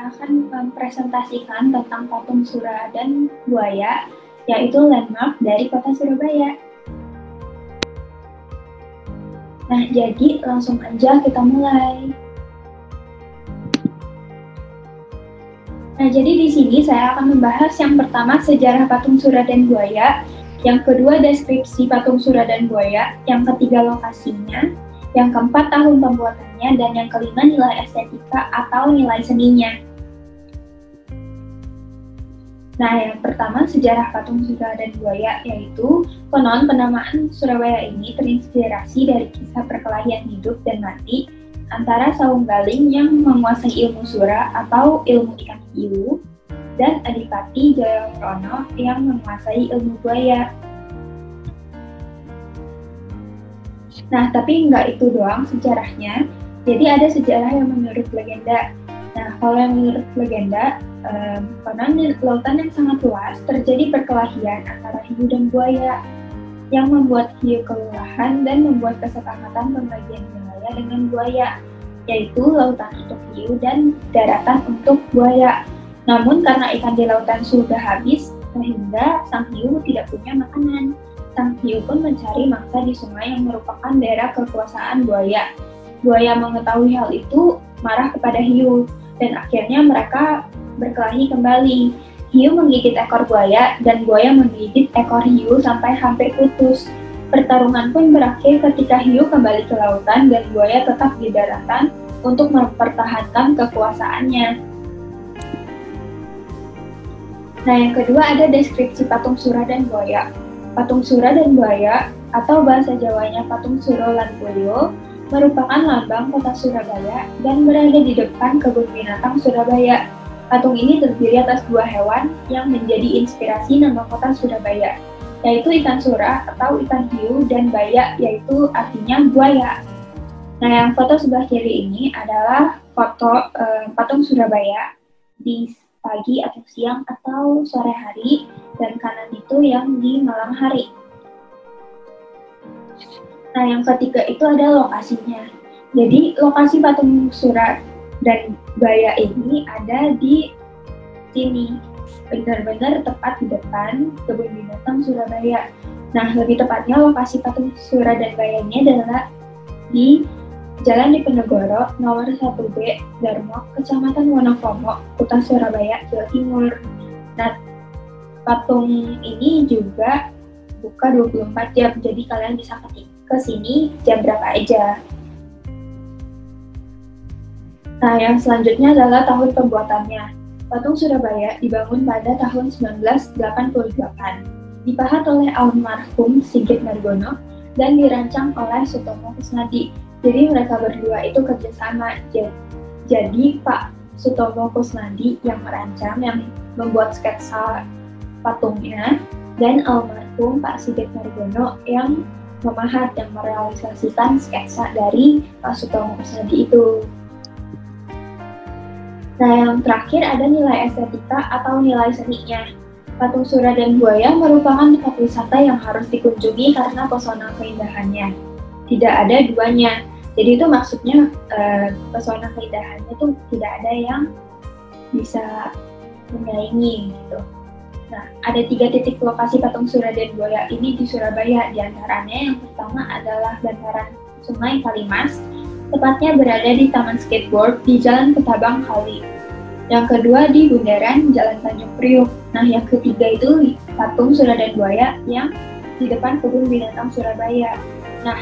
saya akan mempresentasikan tentang patung Sura dan Buaya, yaitu landmark dari kota Surabaya. Nah, jadi langsung aja kita mulai. Nah, jadi di sini saya akan membahas yang pertama sejarah patung Sura dan Buaya, yang kedua deskripsi patung Sura dan Buaya, yang ketiga lokasinya, yang keempat tahun pembuatannya, dan yang kelima nilai estetika atau nilai seninya. Nah, yang pertama sejarah patung Sura dan Buaya, yaitu konon penamaan Surabaya ini terinspirasi dari kisah perkelahian hidup dan mati antara Saung Galing yang menguasai ilmu Sura atau ilmu ikan hiu dan Adipati Jayawrono yang menguasai ilmu buaya. Nah, tapi nggak itu doang sejarahnya, jadi ada sejarah yang menurut legenda. Nah, kalau yang menurut legenda, konon di lautan yang sangat luas terjadi perkelahian antara hiu dan buaya yang membuat hiu kelelahan dan membuat kesepakatan pembagian wilayah dengan buaya, yaitu lautan untuk hiu dan daratan untuk buaya. Namun karena ikan di lautan sudah habis, sehingga sang hiu tidak punya makanan. Sang hiu pun mencari mangsa di sungai yang merupakan daerah kekuasaan buaya. Buaya mengetahui hal itu, marah kepada hiu, dan akhirnya mereka berkelahi kembali. Hiu menggigit ekor buaya, dan buaya menggigit ekor hiu sampai hampir putus. Pertarungan pun berakhir ketika hiu kembali ke lautan dan buaya tetap di daratan untuk mempertahankan kekuasaannya. Nah, yang kedua ada deskripsi patung Sura dan Buaya. Patung Sura dan Buaya, atau bahasa Jawanya patung Suro lan Boyo, merupakan lambang kota Surabaya dan berada di depan kebun binatang Surabaya. Patung ini terdiri atas dua hewan yang menjadi inspirasi nama kota Surabaya, yaitu ikan sura atau ikan hiu dan baya, yaitu artinya buaya. Nah, yang foto sebelah kiri ini adalah foto patung Surabaya di pagi atau siang atau sore hari, dan kanan itu yang di malam hari. Nah, yang ketiga itu ada lokasinya. Jadi, lokasi patung Sura dan Buaya ini ada di sini, benar-benar tepat di depan kebun binatang Surabaya. Nah, lebih tepatnya lokasi patung Sura dan Buaya ini adalah di Jalan Diponegoro, nomor 1B, Darmo, Kecamatan Wonokromo, Kota Surabaya, Jawa Timur. Nah, patung ini juga buka 24 jam, jadi kalian bisa ke sini jam berapa aja. Nah, yang selanjutnya adalah tahun pembuatannya. Patung Surabaya dibangun pada tahun 1988, dipahat oleh almarhum Sigit Margono dan dirancang oleh Sutomo Kusnadi. Jadi mereka berdua itu kerjasama. Jadi Pak Sutomo Kusnadi yang merancang, yang membuat sketsa patungnya, dan almarhum Pak Sigit Margono yang memahat, yang merealisasikan sketsa dari Pak Sutomo Kusnadi itu. Nah, yang terakhir ada nilai estetika atau nilai seninya. Patung Sura dan Buaya merupakan tempat wisata yang harus dikunjungi karena pesona keindahannya. Tidak ada duanya. Jadi itu maksudnya pesona keindahannya itu tidak ada yang bisa menyaingi gitu. Nah, ada 3 titik lokasi patung Sura dan Buaya ini di Surabaya. Di antaranya yang pertama adalah bantaran Sungai Kalimas, tepatnya berada di Taman Skateboard di Jalan Ketabang Kali. Yang kedua di Bundaran Jalan Tanjung Priuk. Nah, yang ketiga itu patung Sura dan Buaya yang di depan Kebun Binatang Surabaya. Nah,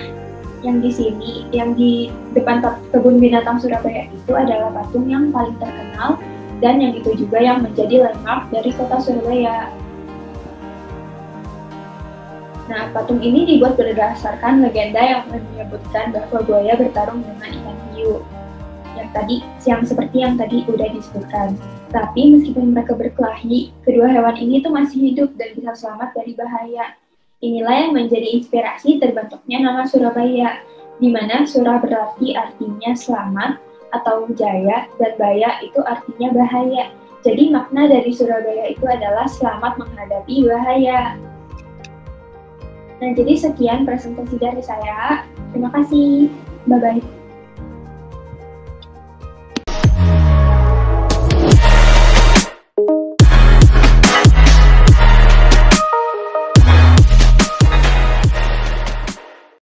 yang di sini, yang di depan Kebun Binatang Surabaya itu adalah patung yang paling terkenal dan yang itu juga yang menjadi landmark dari kota Surabaya. Nah, patung ini dibuat berdasarkan legenda yang menyebutkan bahwa buaya bertarung dengan ikan hiu. Yang seperti yang tadi udah disebutkan. Tapi meskipun mereka berkelahi, kedua hewan ini tuh masih hidup dan bisa selamat dari bahaya. Inilah yang menjadi inspirasi terbentuknya nama Surabaya, di mana Sura berarti artinya selamat atau jaya, dan Baya itu artinya bahaya. Jadi makna dari Surabaya itu adalah selamat menghadapi bahaya. Nah, jadi sekian presentasi dari saya. Terima kasih. Bye-bye.